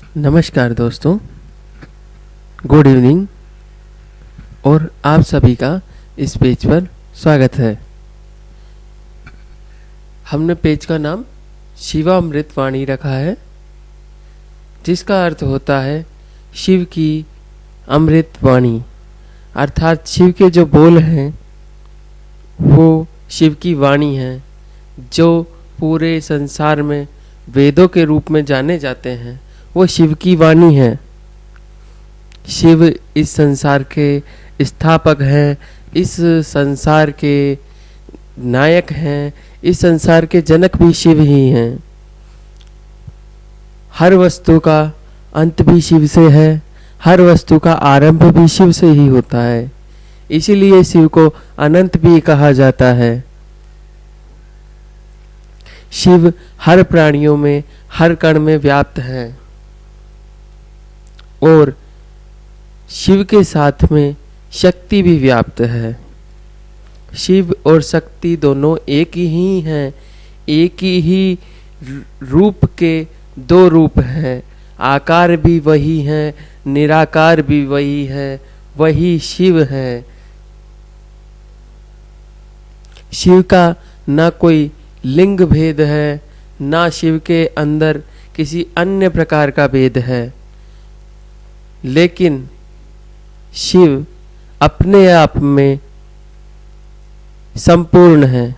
नमस्कार दोस्तों, good evening और आप सभी का इस पेज पर स्वागत है। हमने पेज का नाम शिवामृत वाणी रखा है, जिसका अर्थ होता है शिव की अमृत वाणी। अर्थात शिव के जो बोल हैं वो शिव की वाणी है, जो पूरे संसार में वेदों के रूप में जाने जाते हैं। वो शिव की वाणी है। शिव इस संसार के स्थापक हैं, इस संसार के नायक हैं, इस संसार के जनक भी शिव ही हैं। हर वस्तु का अंत भी शिव से है, हर वस्तु का आरंभ भी शिव से ही होता है। इसीलिए शिव को अनंत भी कहा जाता है। शिव हर प्राणियों में, हर कण में व्याप्त है और शिव के साथ में शक्ति भी व्याप्त है। शिव और शक्ति दोनों एक ही हैं, एक ही रूप के दो रूप हैं। आकार भी वही है, निराकार भी वही है, वही शिव है। शिव का ना कोई लिंग भेद है, ना शिव के अंदर किसी अन्य प्रकार का भेद है, लेकिन शिव अपने आप में संपूर्ण है।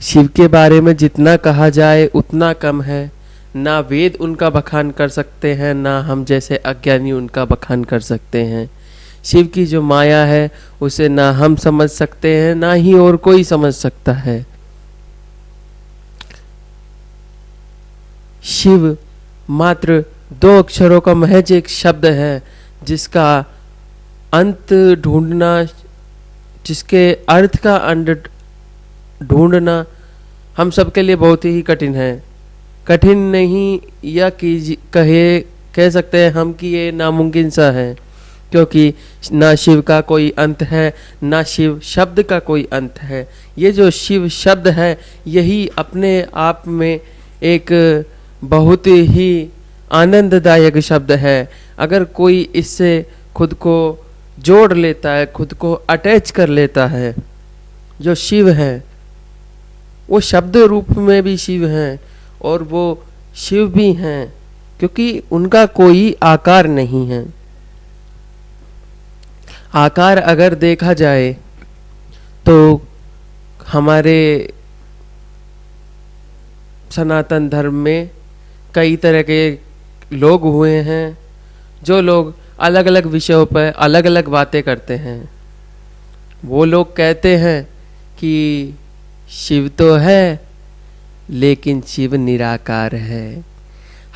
शिव के बारे में जितना कहा जाए उतना कम है। ना वेद उनका बखान कर सकते हैं, ना हम जैसे अज्ञानी उनका बखान कर सकते हैं। शिव की जो माया है उसे ना हम समझ सकते हैं, ना ही और कोई समझ सकता है। शिव मात्र दो अक्षरों का महज एक शब्द है, जिसका अंत ढूंढना, जिसके अर्थ का अंत ढूंढना हम सबके लिए बहुत ही कठिन है। कठिन नहीं, या कह सकते हैं हम कि ये नामुमकिन सा है, क्योंकि ना शिव का कोई अंत है, ना शिव शब्द का कोई अंत है। ये जो शिव शब्द है यही अपने आप में एक बहुत ही आनंददायक शब्द है। अगर कोई इससे खुद को जोड़ लेता है, खुद को अटैच कर लेता है, जो शिव है वो शब्द रूप में भी शिव हैं और वो शिव भी हैं, क्योंकि उनका कोई आकार नहीं है। आकार अगर देखा जाए तो हमारे सनातन धर्म में कई तरह के लोग हुए हैं, जो लोग अलग अलग विषयों पर अलग अलग बातें करते हैं। वो लोग कहते हैं कि शिव तो है लेकिन शिव निराकार है,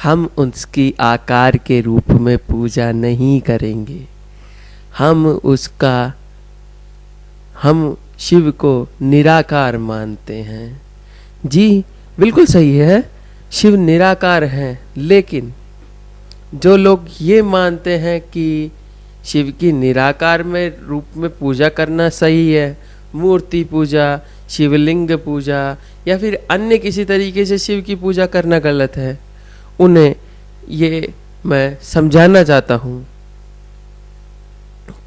हम उसकी आकार के रूप में पूजा नहीं करेंगे। हम शिव को निराकार मानते हैं। जी बिल्कुल सही है, शिव निराकार हैं, लेकिन जो लोग ये मानते हैं कि शिव की निराकार में रूप में पूजा करना सही है, मूर्ति पूजा, शिवलिंग पूजा या फिर अन्य किसी तरीके से शिव की पूजा करना गलत है, उन्हें ये मैं समझाना चाहता हूँ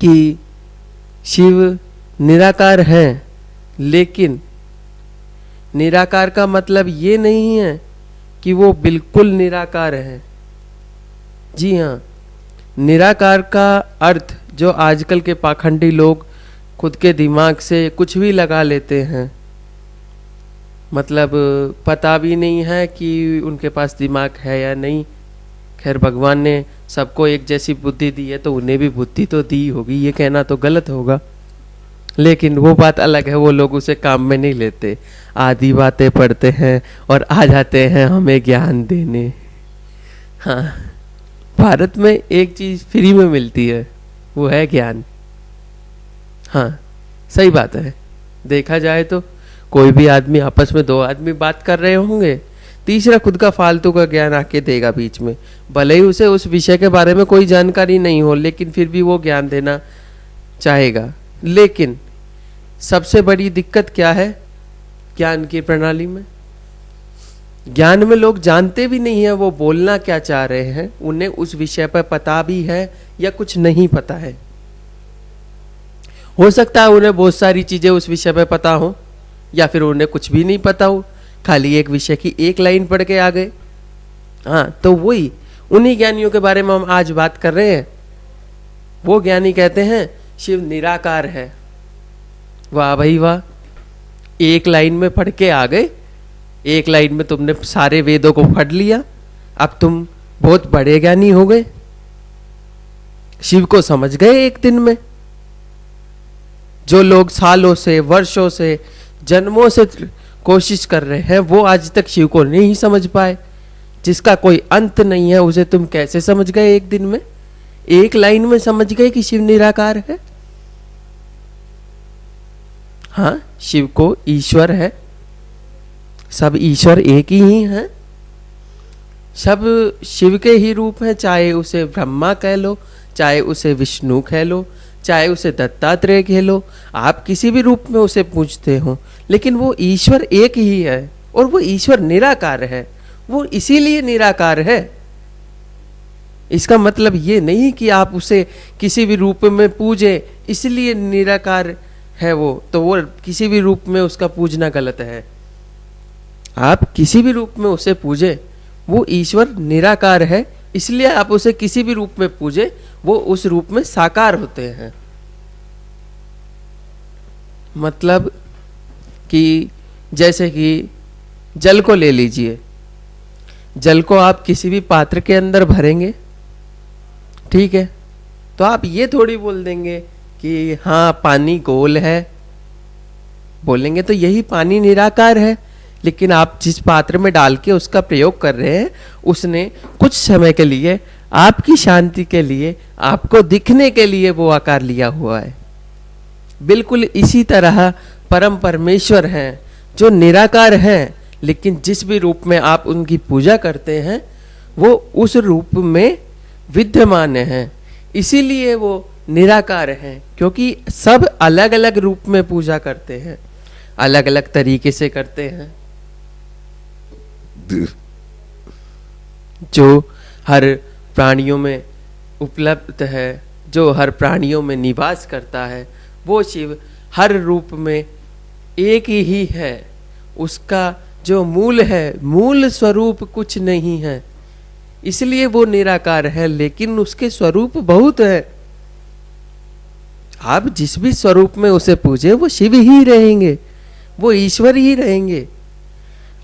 कि शिव निराकार हैं, लेकिन निराकार का मतलब ये नहीं है कि वो बिल्कुल निराकार है। जी हाँ, निराकार का अर्थ जो आजकल के पाखंडी लोग खुद के दिमाग से कुछ भी लगा लेते हैं, मतलब पता भी नहीं है कि उनके पास दिमाग है या नहीं। खैर, भगवान ने सबको एक जैसी बुद्धि दी है तो उन्हें भी बुद्धि तो दी होगी, ये कहना तो गलत होगा, लेकिन वो बात अलग है। वो लोग उसे काम में नहीं लेते, आधी बातें पढ़ते हैं और आ जाते हैं हमें ज्ञान देने। हाँ, भारत में एक चीज़ फ्री में मिलती है, वो है ज्ञान। हाँ, सही बात है। देखा जाए तो कोई भी आदमी, आपस में दो आदमी बात कर रहे होंगे, तीसरा खुद का फालतू का ज्ञान आके देगा बीच में, भले ही उसे उस विषय के बारे में कोई जानकारी नहीं हो, लेकिन फिर भी वो ज्ञान देना चाहेगा। लेकिन सबसे बड़ी दिक्कत क्या है ज्ञान की प्रणाली में? ज्ञान में लोग जानते भी नहीं है वो बोलना क्या चाह रहे हैं, उन्हें उस विषय पर पता भी है या कुछ नहीं पता है। हो सकता है उन्हें बहुत सारी चीजें उस विषय पर पता हो, या फिर उन्हें कुछ भी नहीं पता हो, खाली एक विषय की एक लाइन पढ़ के आ गए। हाँ, तो वही उन्हीं ज्ञानियों के बारे में हम आज बात कर रहे हैं। वो ज्ञानी कहते हैं शिव निराकार है। वाह भाई वाह, एक लाइन में पढ़ के आ गए, एक लाइन में तुमने सारे वेदों को पढ़ लिया, अब तुम बहुत बड़े ज्ञानी हो गए, शिव को समझ गए एक दिन में। जो लोग सालों से, वर्षों से, जन्मों से कोशिश कर रहे हैं वो आज तक शिव को नहीं समझ पाए, जिसका कोई अंत नहीं है, उसे तुम कैसे समझ गए एक दिन में? एक लाइन में समझ गए कि शिव निराकार है। हाँ, शिव को ईश्वर है, सब ईश्वर एक ही हैं, सब शिव के ही रूप हैं। चाहे उसे ब्रह्मा कह लो, चाहे उसे विष्णु कह लो, चाहे उसे दत्तात्रेय कह लो, आप किसी भी रूप में उसे पूजते हो, लेकिन वो ईश्वर एक ही है और वो ईश्वर निराकार है। वो इसीलिए निराकार है। इसका मतलब ये नहीं कि आप उसे किसी भी रूप में पूजे इसलिए निराकार है वो, तो वो किसी भी रूप में उसका पूजना गलत है। आप किसी भी रूप में उसे पूजे, वो ईश्वर निराकार है, इसलिए आप उसे किसी भी रूप में पूजे, वो उस रूप में साकार होते हैं। मतलब कि जैसे कि जल को ले लीजिए, जल को आप किसी भी पात्र के अंदर भरेंगे, ठीक है, तो आप ये थोड़ी बोल देंगे कि हाँ पानी गोल है, बोलेंगे तो यही पानी निराकार है। लेकिन आप जिस पात्र में डाल के उसका प्रयोग कर रहे हैं, उसने कुछ समय के लिए, आपकी शांति के लिए, आपको दिखने के लिए वो आकार लिया हुआ है। बिल्कुल इसी तरह परम परमेश्वर हैं जो निराकार हैं, लेकिन जिस भी रूप में आप उनकी पूजा करते हैं वो उस रूप में विद्यमान हैं, इसीलिए वो निराकार हैं। क्योंकि सब अलग अलग रूप में पूजा करते हैं, अलग अलग तरीके से करते हैं। जो हर प्राणियों में उपलब्ध है, जो हर प्राणियों में निवास करता है, वो शिव हर रूप में एक ही है। उसका जो मूल है, मूल स्वरूप कुछ नहीं है, इसलिए वो निराकार है, लेकिन उसके स्वरूप बहुत है। आप जिस भी स्वरूप में उसे पूजे वो शिव ही रहेंगे, वो ईश्वर ही रहेंगे।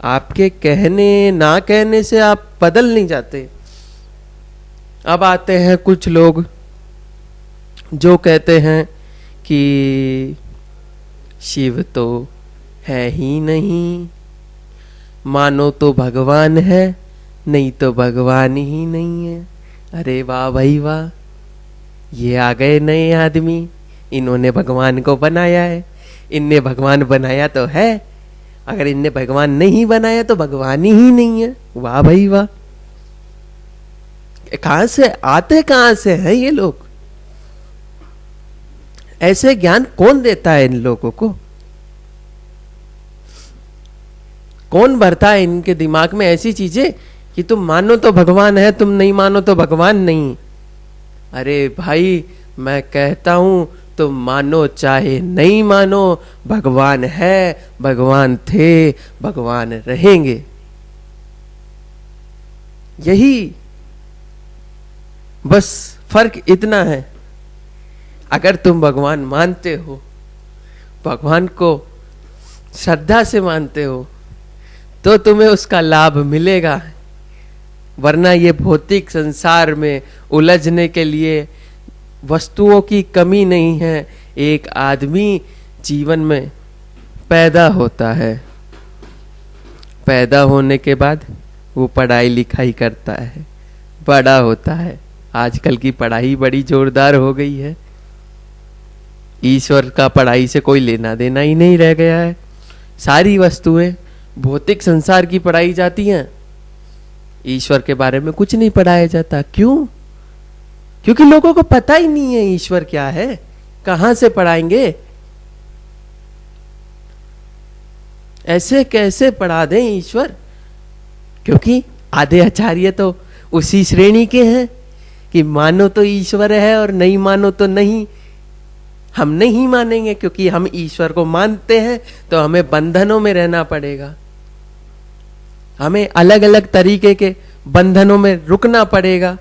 आपके कहने ना कहने से आप बदल नहीं जाते। अब आते हैं कुछ लोग जो कहते हैं कि शिव तो है ही नहीं, मानो तो भगवान है, नहीं तो भगवान ही नहीं है। अरे वाह भाई वाह, ये आ गए नए आदमी, इन्होंने भगवान को बनाया है। इनने भगवान बनाया तो है, अगर इनने भगवान नहीं बनाया तो भगवान ही नहीं है। वाह भाई वाह, कहां से आते, कहां से हैं ये लोग? ऐसे ज्ञान कौन देता है इन लोगों को? कौन भरता है इनके दिमाग में ऐसी चीजें कि तुम मानो तो भगवान है, तुम नहीं मानो तो भगवान नहीं? अरे भाई, मैं कहता हूं तुम मानो चाहे नहीं मानो, भगवान है, भगवान थे, भगवान रहेंगे। यही बस फर्क इतना है। अगर तुम भगवान मानते हो, भगवान को श्रद्धा से मानते हो, तो तुम्हें उसका लाभ मिलेगा। वरना ये भौतिक संसार में उलझने के लिए वस्तुओं की कमी नहीं है। एक आदमी जीवन में पैदा होता है, पैदा होने के बाद वो पढ़ाई लिखाई करता है, बड़ा होता है। आजकल की पढ़ाई बड़ी जोरदार हो गई है, ईश्वर का पढ़ाई से कोई लेना देना ही नहीं रह गया है। सारी वस्तुएं भौतिक संसार की पढ़ाई जाती हैं, ईश्वर के बारे में कुछ नहीं पढ़ाया जाता। क्यों? क्योंकि लोगों को पता ही नहीं है ईश्वर क्या है। कहां से पढ़ाएंगे? ऐसे कैसे पढ़ा दें ईश्वर? क्योंकि आधे आचार्य तो उसी श्रेणी के हैं कि मानो तो ईश्वर है और नहीं मानो तो नहीं। हम नहीं मानेंगे क्योंकि हम ईश्वर को मानते हैं, तो हमें बंधनों में रहना पड़ेगा, हमें अलग अलग तरीके के बंधनों में रुकना पड़ेगा,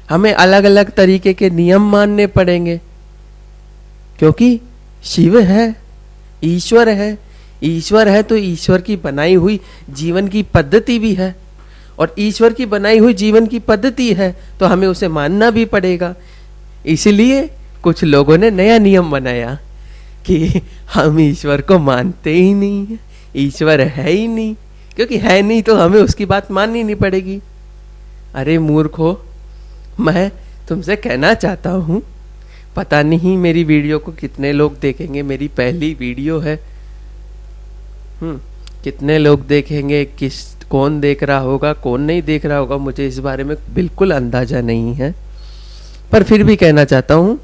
हमें अलग अलग तरीके के नियम मानने पड़ेंगे, क्योंकि शिव है, ईश्वर है। ईश्वर है तो ईश्वर की बनाई हुई जीवन की पद्धति भी है, और ईश्वर की बनाई हुई जीवन की पद्धति है तो हमें उसे मानना भी पड़ेगा। इसीलिए कुछ लोगों ने नया नियम बनाया कि हम ईश्वर को मानते ही नहीं है, ईश्वर है ही नहीं, क्योंकि है नहीं तो हमें उसकी बात माननी नहीं पड़ेगी। अरे मूर्खो, मैं तुमसे कहना चाहता हूँ, पता नहीं मेरी वीडियो को कितने लोग देखेंगे, मेरी पहली वीडियो है, कितने लोग देखेंगे, कौन देख रहा होगा कौन नहीं देख रहा होगा, मुझे इस बारे में बिल्कुल अंदाजा नहीं है। पर फिर भी कहना चाहता हूँ,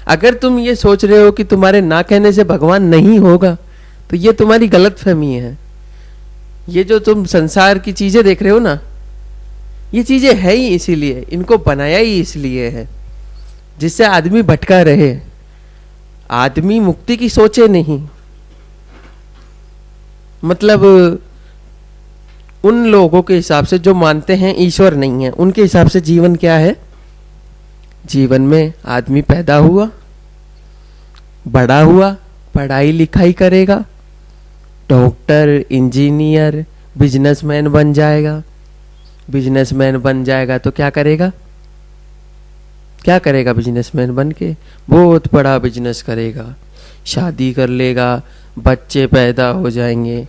अगर तुम ये सोच रहे हो कि तुम्हारे ना कहने से भगवान नहीं होगा, तो ये तुम्हारी गलतफहमी है। ये जो तुम संसार की चीजें देख रहे हो ना, ये चीजें है ही इसीलिए, इनको बनाया ही इसलिए है जिससे आदमी भटका रहे, आदमी मुक्ति की सोचे नहीं। मतलब उन लोगों के हिसाब से जो मानते हैं ईश्वर नहीं है, उनके हिसाब से जीवन क्या है? जीवन में आदमी पैदा हुआ, बड़ा हुआ, पढ़ाई लिखाई करेगा, डॉक्टर, इंजीनियर, बिजनेसमैन बन जाएगा। बिजनेसमैन बन जाएगा तो क्या करेगा? क्या करेगा बिजनेसमैन बन के? बहुत बड़ा बिजनेस करेगा, शादी कर लेगा, बच्चे पैदा हो जाएंगे,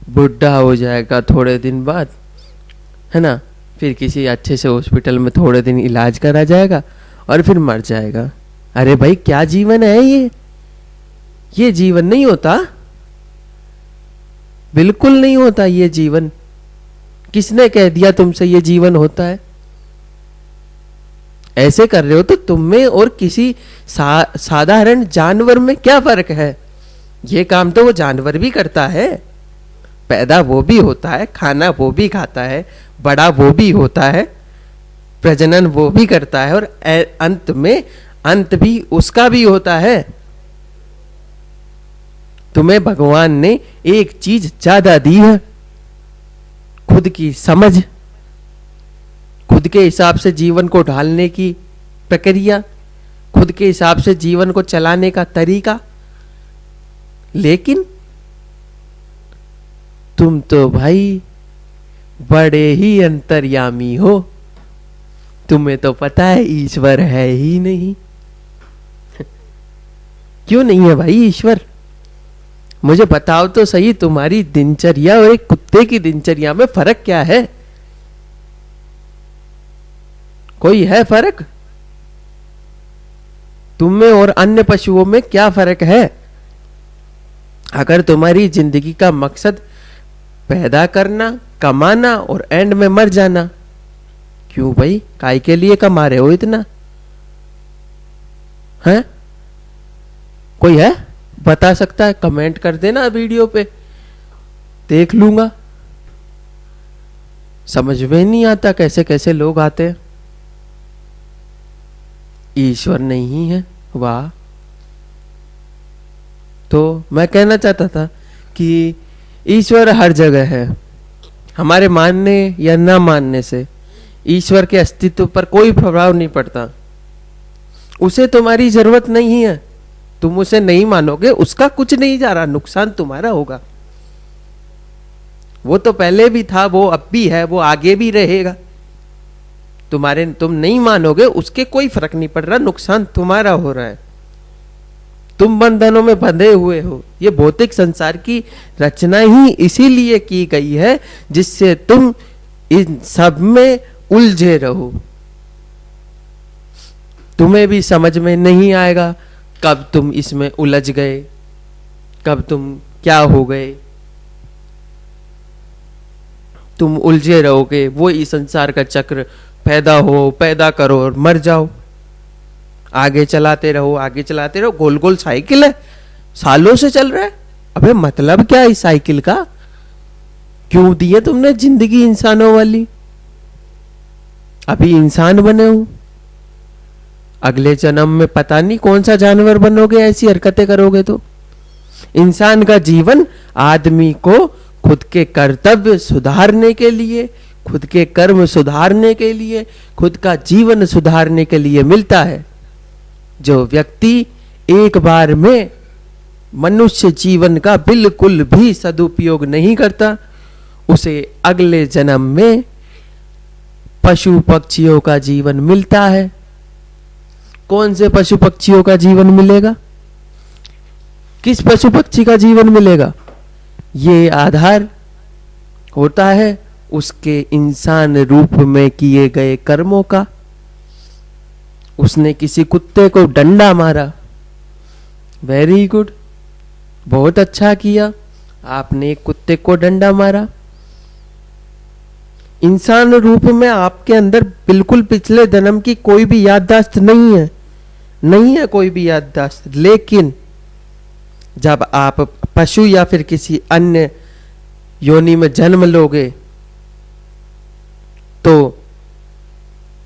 बुढ़ा हो जाएगा थोड़े दिन बाद, है ना, फिर किसी अच्छे से हॉस्पिटल में थोड़े दिन इलाज करा जाएगा और फिर मर जाएगा। अरे भाई, क्या जीवन है ये? ये जीवन नहीं होता, बिल्कुल नहीं होता ये जीवन। किसने कह दिया तुमसे ये जीवन होता है? ऐसे कर रहे हो तो तुम में और किसी साधारण जानवर में क्या फर्क है? ये काम तो वो जानवर भी करता है, पैदा वो भी होता है, खाना वो भी खाता है, बड़ा वो भी होता है, प्रजनन वो भी करता है, और अंत में अंत भी उसका भी होता है। तुम्हें भगवान ने एक चीज ज्यादा दी है, खुद की समझ, खुद के हिसाब से जीवन को ढालने की प्रक्रिया, खुद के हिसाब से जीवन को चलाने का तरीका। लेकिन तुम तो भाई बड़े ही अंतर्यामी हो, तुम्हें तो पता है ईश्वर है ही नहीं। क्यों नहीं है भाई ईश्वर? मुझे बताओ तो सही, तुम्हारी दिनचर्या और एक कुत्ते की दिनचर्या में फर्क क्या है? कोई है फर्क? तुम में और अन्य पशुओं में क्या फर्क है? अगर तुम्हारी जिंदगी का मकसद पैदा करना, कमाना और एंड में मर जाना, क्यों भाई, काय के लिए कमा रहे हो इतना? हैं? कोई है बता सकता है? कमेंट कर देना वीडियो पे, देख लूंगा। समझ में नहीं आता कैसे कैसे लोग आते हैं। ईश्वर नहीं है, वाह। तो मैं कहना चाहता था कि ईश्वर हर जगह है। हमारे मानने या ना मानने से ईश्वर के अस्तित्व पर कोई प्रभाव नहीं पड़ता। उसे तुम्हारी जरूरत नहीं है, तुम उसे नहीं मानोगे, उसका कुछ नहीं जा रहा, नुकसान तुम्हारा होगा। वो तो पहले भी था, वो अब भी है, वो आगे भी रहेगा। तुम नहीं मानोगे, उसके कोई फर्क नहीं पड़ रहा, नुकसान तुम्हारा हो रहा है। तुम बंधनों में बंधे हुए हो। ये भौतिक संसार की रचना ही इसीलिए की गई है जिससे तुम इन सब में उलझे रहो। तुम्हें भी समझ में नहीं आएगा कब तुम इसमें उलझ गए, कब तुम क्या हो गए। तुम उलझे रहोगे, वो इस संसार का चक्र, पैदा हो, पैदा करो और मर जाओ, आगे चलाते रहो, आगे चलाते रहो। गोल गोल साइकिल है, सालों से चल रहा है। अबे मतलब क्या है इस साइकिल का? क्यों दी है तुमने जिंदगी इंसानों वाली? अभी इंसान बने हो, अगले जन्म में पता नहीं कौन सा जानवर बनोगे ऐसी हरकतें करोगे तो। इंसान का जीवन आदमी को खुद के कर्तव्य सुधारने के लिए, खुद के कर्म सुधारने के लिए, खुद का जीवन सुधारने के लिए मिलता है। जो व्यक्ति एक बार में मनुष्य जीवन का बिल्कुल भी सदुपयोग नहीं करता, उसे अगले जन्म में पशु पक्षियों का जीवन मिलता है। कौन से पशु पक्षियों का जीवन मिलेगा? किस पशु पक्षी का जीवन मिलेगा? ये आधार होता है उसके इंसान रूप में किए गए कर्मों का। उसने किसी कुत्ते को डंडा मारा, वेरी गुड, बहुत अच्छा किया, आपने एक कुत्ते को डंडा मारा। इंसान रूप में आपके अंदर बिल्कुल पिछले जन्म की कोई भी याददाश्त नहीं है, नहीं है कोई भी याददाश्त। लेकिन जब आप पशु या फिर किसी अन्य योनि में जन्म लोगे तो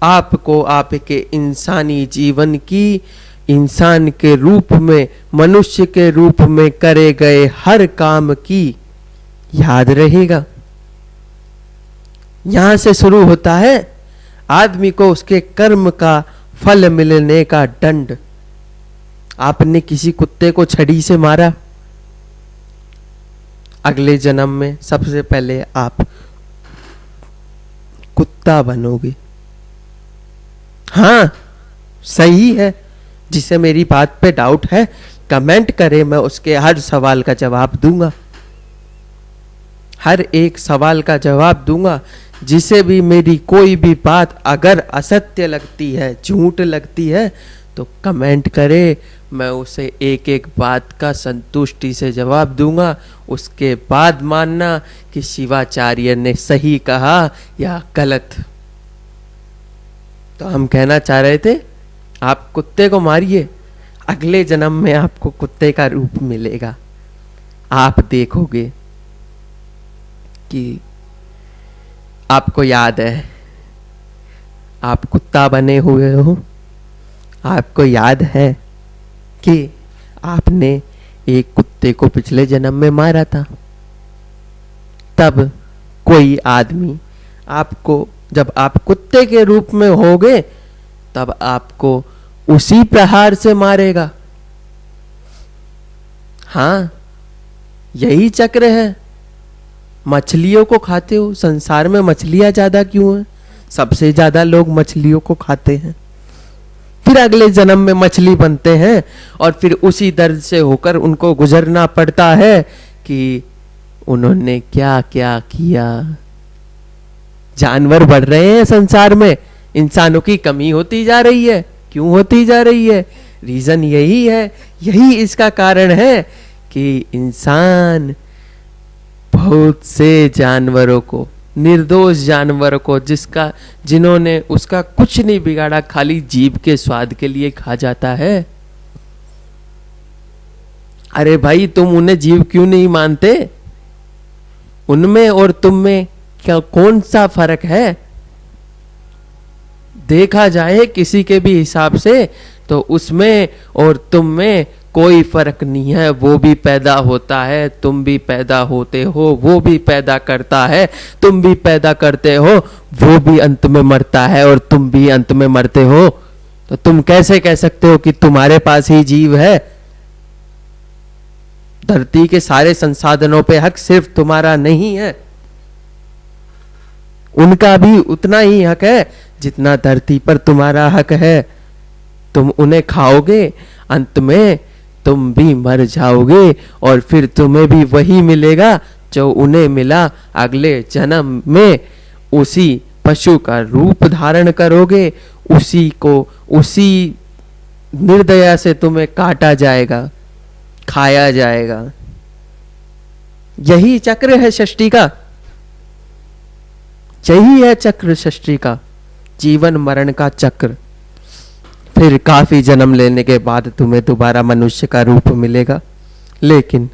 आपको आपके इंसानी जीवन की, इंसान के रूप में, मनुष्य के रूप में करे गए हर काम की याद रहेगा। यहां से शुरू होता है आदमी को उसके कर्म का फल मिलने का दंड। आपने किसी कुत्ते को छड़ी से मारा, अगले जन्म में सबसे पहले आप कुत्ता बनोगे। हाँ, सही है। जिसे मेरी बात पे डाउट है कमेंट करे, मैं उसके हर सवाल का जवाब दूंगा, हर एक सवाल का जवाब दूंगा। जिसे भी मेरी कोई भी बात अगर असत्य लगती है, झूठ लगती है, तो कमेंट करे, मैं उसे एक एक बात का संतुष्टि से जवाब दूंगा। उसके बाद मानना कि शिवाचार्य ने सही कहा या गलत। तो हम कहना चाह रहे थे आप कुत्ते को मारिए, अगले जन्म में आपको कुत्ते का रूप मिलेगा। आप देखोगे कि आपको याद है आप कुत्ता बने हुए हो, आपको याद है कि आपने एक कुत्ते को पिछले जन्म में मारा था। तब कोई आदमी आपको, जब आप कुत्ते के रूप में होगे, तब आपको उसी प्रहार से मारेगा। हाँ, यही चक्र है। मछलियों को खाते हो, संसार में मछलियां ज्यादा क्यों हैं? सबसे ज्यादा लोग मछलियों को खाते हैं, फिर अगले जन्म में मछली बनते हैं और फिर उसी दर्द से होकर उनको गुजरना पड़ता है कि उन्होंने क्या क्या किया। जानवर बढ़ रहे हैं संसार में, इंसानों की कमी होती जा रही है। क्यों होती जा रही है? रीजन यही है, यही इसका कारण है कि इंसान बहुत से जानवरों को, निर्दोष जानवरों को, जिन्होंने उसका कुछ नहीं बिगाड़ा, खाली जीभ के स्वाद के लिए खा जाता है। अरे भाई, तुम उन्हें जीव क्यों नहीं मानते? उनमें और तुम में क्या कौन सा फर्क है? देखा जाए किसी के भी हिसाब से तो उसमें और तुम में कोई फर्क नहीं है। वो भी पैदा होता है, तुम भी पैदा होते हो, वो भी पैदा करता है, तुम भी पैदा करते हो, वो भी अंत में मरता है और तुम भी अंत में मरते हो। तो तुम कैसे कह सकते हो कि तुम्हारे पास ही जीव है? धरती के सारे संसाधनों पे हक सिर्फ तुम्हारा नहीं है, उनका भी उतना ही हक है जितना धरती पर तुम्हारा हक है। तुम उन्हें खाओगे, अंत में तुम भी मर जाओगे और फिर तुम्हें भी वही मिलेगा जो उन्हें मिला। अगले जन्म में उसी पशु का रूप धारण करोगे, उसी को, उसी निर्दया से तुम्हें काटा जाएगा, खाया जाएगा। यही चक्र है सृष्टि का, यही है चक्र सृष्टि का, जीवन मरण का चक्र। फिर काफी जन्म लेने के बाद तुम्हें दोबारा मनुष्य का रूप मिलेगा, लेकिन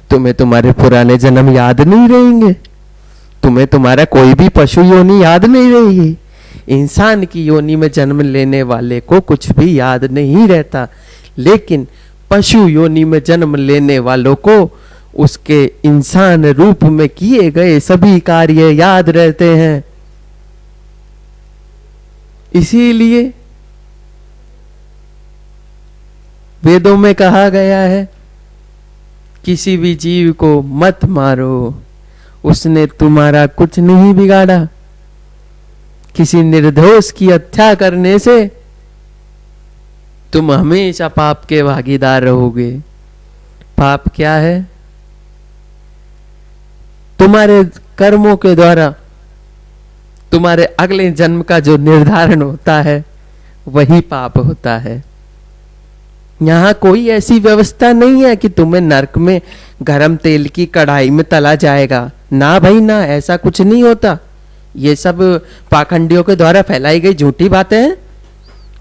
तुम्हें तुम्हारे पुराने जन्म याद नहीं रहेंगे। तुम्हें तुम्हारा कोई भी पशु योनि याद नहीं रही। इंसान की योनि में जन्म लेने वाले को कुछ भी याद नहीं रहता, लेकिन पशु योनि में जन्म लेने वालों को उसके इंसान रूप में किए गए सभी कार्य याद रहते हैं। इसीलिए वेदों में कहा गया है, किसी भी जीव को मत मारो, उसने तुम्हारा कुछ नहीं बिगाड़ा। किसी निर्दोष की हत्या करने से तुम हमेशा पाप के भागीदार रहोगे। पाप क्या है? तुम्हारे कर्मों के द्वारा तुम्हारे अगले जन्म का जो निर्धारण होता है वही पाप होता है। यहां कोई ऐसी व्यवस्था नहीं है कि तुम्हें नरक में गरम तेल की कढ़ाई में तला जाएगा। ना भाई ना, ऐसा कुछ नहीं होता। ये सब पाखंडियों के द्वारा फैलाई गई झूठी बातें हैं।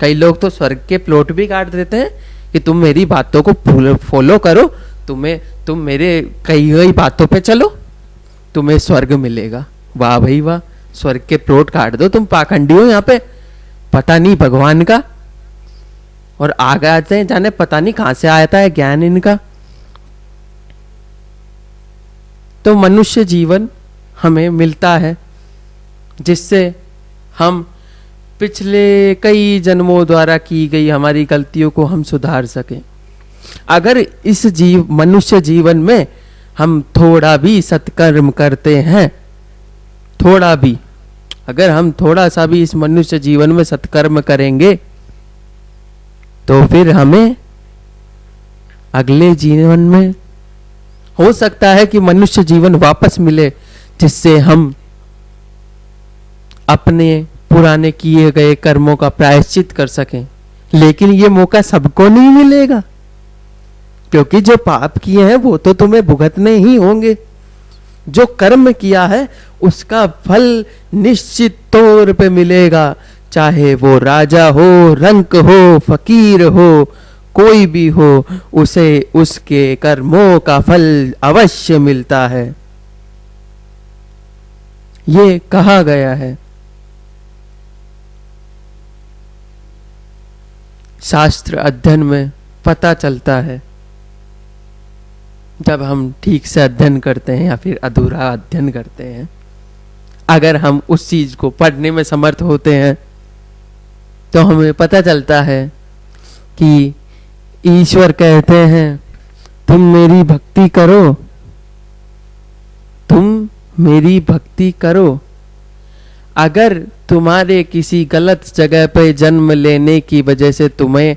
कई लोग तो स्वर्ग के प्लॉट भी काट देते हैं कि तुम मेरी बातों को फॉलो करो, तुम मेरे कही गई बातों पे चलो, तुम्हें स्वर्ग मिलेगा। वाह भाई वाह, स्वर्ग के प्लॉट काट दो तुम पाखंडी हो। यहाँ पे पता नहीं भगवान का, और आगे आते हैं जाने पता नहीं कहां से आता है ज्ञान इनका। तो मनुष्य जीवन हमें मिलता है जिससे हम पिछले कई जन्मों द्वारा की गई हमारी गलतियों को हम सुधार सकें। अगर इस मनुष्य जीवन में हम थोड़ा भी सत्कर्म करते हैं, थोड़ा भी, अगर हम थोड़ा सा भी इस मनुष्य जीवन में सत्कर्म करेंगे तो फिर हमें अगले जीवन में हो सकता है कि मनुष्य जीवन वापस मिले, जिससे हम अपने पुराने किए गए कर्मों का प्रायश्चित कर सकें। लेकिन ये मौका सबको नहीं मिलेगा, क्योंकि जो पाप किए हैं वो तो तुम्हें भुगतने ही होंगे। जो कर्म किया है उसका फल निश्चित तौर पे मिलेगा, चाहे वो राजा हो, रंक हो, फकीर हो, कोई भी हो, उसे उसके कर्मों का फल अवश्य मिलता है। ये कहा गया है। शास्त्र अध्ययन में पता चलता है, जब हम ठीक से अध्ययन करते हैं या फिर अधूरा अध्ययन करते हैं, अगर हम उस चीज को पढ़ने में समर्थ होते हैं तो हमें पता चलता है कि ईश्वर कहते हैं तुम मेरी भक्ति करो, तुम मेरी भक्ति करो। अगर तुम्हारे किसी गलत जगह पर जन्म लेने की वजह से तुम्हें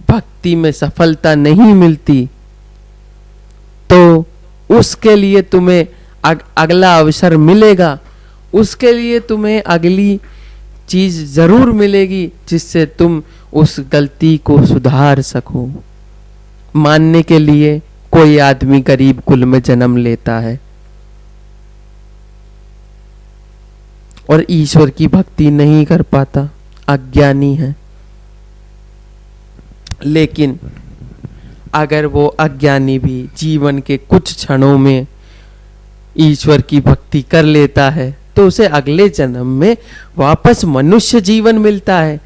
भक्ति में सफलता नहीं मिलती, तो उसके लिए तुम्हें अगला अवसर मिलेगा, उसके लिए तुम्हें अगली चीज जरूर मिलेगी जिससे तुम उस गलती को सुधार सको। मानने के लिए कोई आदमी गरीब कुल में जन्म लेता है और ईश्वर की भक्ति नहीं कर पाता, अज्ञानी है। लेकिन अगर वो अज्ञानी भी जीवन के कुछ क्षणों में ईश्वर की भक्ति कर लेता है तो उसे अगले जन्म में वापस मनुष्य जीवन मिलता है,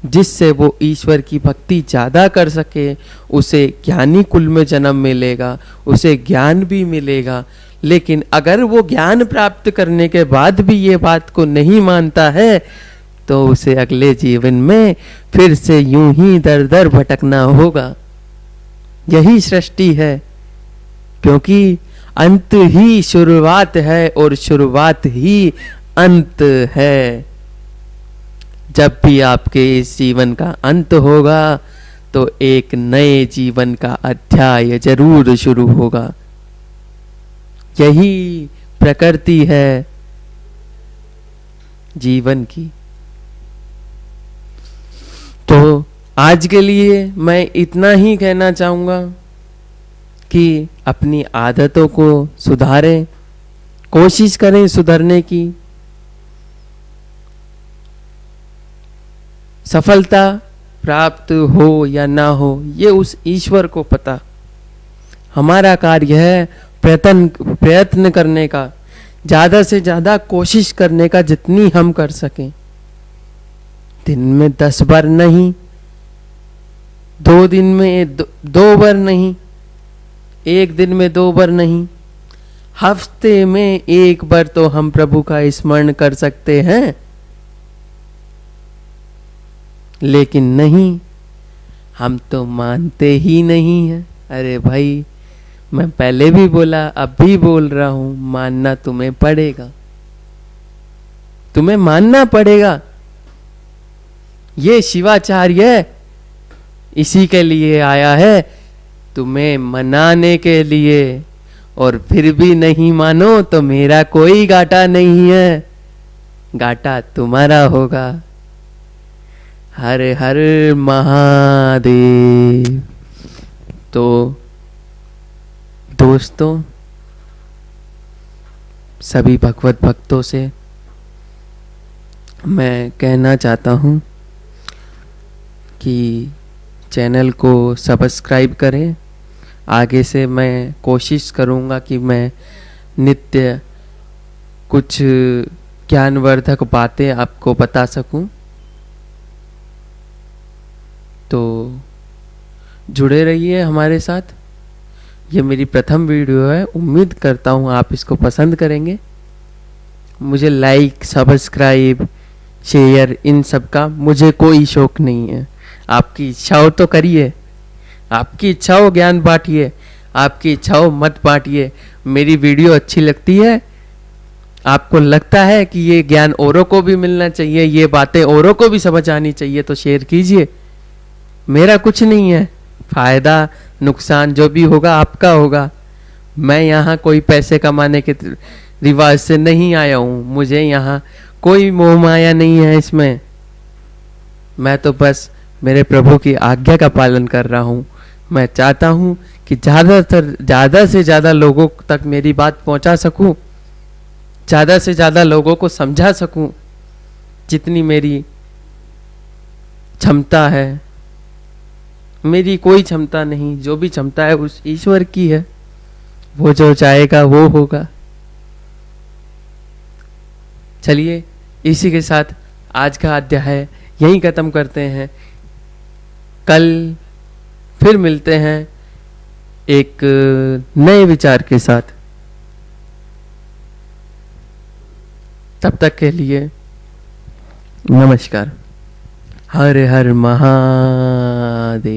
जिससे वो ईश्वर की भक्ति ज्यादा कर सके। उसे ज्ञानी कुल में जन्म मिलेगा, उसे ज्ञान भी मिलेगा। लेकिन अगर वो ज्ञान प्राप्त करने के बाद भी ये बात को नहीं मानता है तो उसे अगले जीवन में फिर से यूं ही दर दर भटकना होगा। यही सृष्टि है, क्योंकि अंत ही शुरुआत है और शुरुआत ही अंत है। जब भी आपके इस जीवन का अंत होगा तो एक नए जीवन का अध्याय जरूर शुरू होगा। यही प्रकृति है जीवन की। तो आज के लिए मैं इतना ही कहना चाहूंगा कि अपनी आदतों को सुधारें, कोशिश करें सुधरने की। सफलता प्राप्त हो या ना हो ये उस ईश्वर को पता। हमारा कार्य है प्रयत्न करने का। ज्यादा से ज्यादा कोशिश करने का जितनी हम कर सकें। दिन में 10 बार नहीं, 2 दिन में 2 बार नहीं, 1 दिन में 2 बार नहीं, हफ्ते में 1 बार तो हम प्रभु का स्मरण कर सकते हैं। लेकिन नहीं, हम तो मानते ही नहीं है। अरे भाई, मैं पहले भी बोला, अब भी बोल रहा हूं, मानना तुम्हें पड़ेगा, तुम्हें मानना पड़ेगा। ये शिवाचार्य इसी के लिए आया है, तुम्हें मनाने के लिए। और फिर भी नहीं मानो तो मेरा कोई घाटा नहीं है, घाटा तुम्हारा होगा। हर हर महादेव। तो दोस्तों, सभी भगवत भक्तों से मैं कहना चाहता हूँ कि चैनल को सब्सक्राइब करें। आगे से मैं कोशिश करूँगा कि मैं नित्य कुछ ज्ञानवर्धक बातें आपको बता सकूं। तो जुड़े रहिए हमारे साथ। ये मेरी प्रथम वीडियो है, उम्मीद करता हूँ आप इसको पसंद करेंगे। मुझे लाइक, सब्सक्राइब, शेयर, इन सब का मुझे कोई शौक नहीं है। आपकी इच्छा हो तो करिए, आपकी इच्छा हो ज्ञान बांटिए, आपकी इच्छा हो मत बांटिए। मेरी वीडियो अच्छी लगती है, आपको लगता है कि ये ज्ञान औरों को भी मिलना चाहिए, ये बातें औरों को भी समझ आनी चाहिए, तो शेयर कीजिए। मेरा कुछ नहीं है, फायदा नुकसान जो भी होगा आपका होगा। मैं यहाँ कोई पैसे कमाने के रिवाज से नहीं आया हूँ, मुझे यहाँ कोई मोह माया नहीं है इसमें। मैं तो बस मेरे प्रभु की आज्ञा का पालन कर रहा हूँ। मैं चाहता हूँ कि ज़्यादा से ज़्यादा लोगों तक मेरी बात पहुँचा सकूँ, ज़्यादा से ज़्यादा लोगों को समझा सकूँ, जितनी मेरी क्षमता है। मेरी कोई क्षमता नहीं, जो भी क्षमता है उस ईश्वर की है, वो जो चाहेगा वो होगा। चलिए, इसी के साथ आज का अध्याय यहीं खत्म करते हैं। कल फिर मिलते हैं एक नए विचार के साथ। तब तक के लिए नमस्कार। हर हर महादेव।